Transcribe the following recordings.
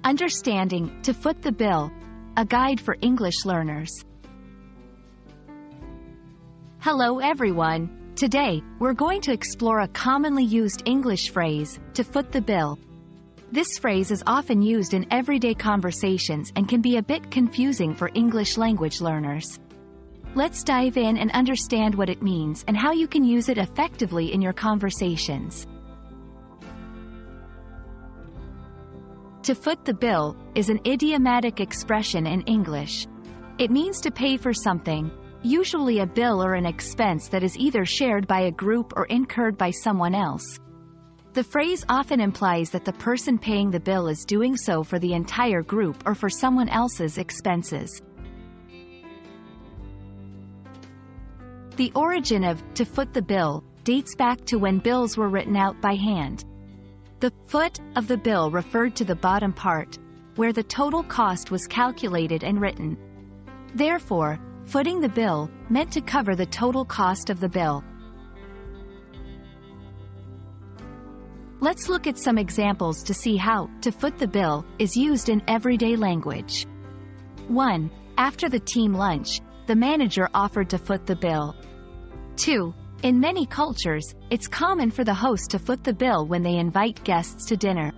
Understanding, to foot the bill, a guide for English learners. Hello everyone. Today, we're going to explore a commonly used English phrase, to foot the bill. This phrase is often used in everyday conversations and can be a bit confusing for English language learners. Let's dive in and understand what it means and how you can use it effectively in your conversations. To foot the bill is an idiomatic expression in English. It means to pay for something, usually a bill or an expense that is either shared by a group or incurred by someone else. The phrase often implies that the person paying the bill is doing so for the entire group or for someone else's expenses. The origin of "to foot the bill" dates back to when bills were written out by hand. The foot of the bill referred to the bottom part, where the total cost was calculated and written. Therefore, footing the bill meant to cover the total cost of the bill. Let's look at some examples to see how "to foot the bill" is used in everyday language. 1. After the team lunch, the manager offered to foot the bill. 2. In many cultures, it's common for the host to foot the bill when they invite guests to dinner.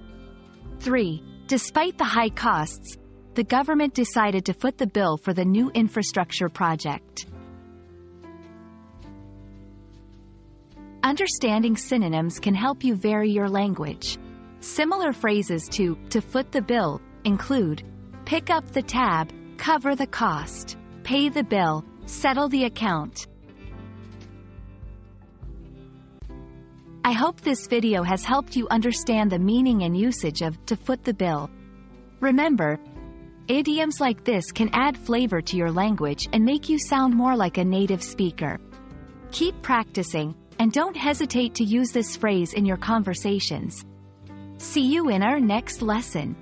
3. Despite the high costs, the government decided to foot the bill for the new infrastructure project. Understanding synonyms can help you vary your language. Similar phrases to foot the bill include pick up the tab, cover the cost, pay the bill, settle the account. I hope this video has helped you understand the meaning and usage of "to foot the bill." Remember, idioms like this can add flavor to your language and make you sound more like a native speaker. Keep practicing, and don't hesitate to use this phrase in your conversations. See you in our next lesson.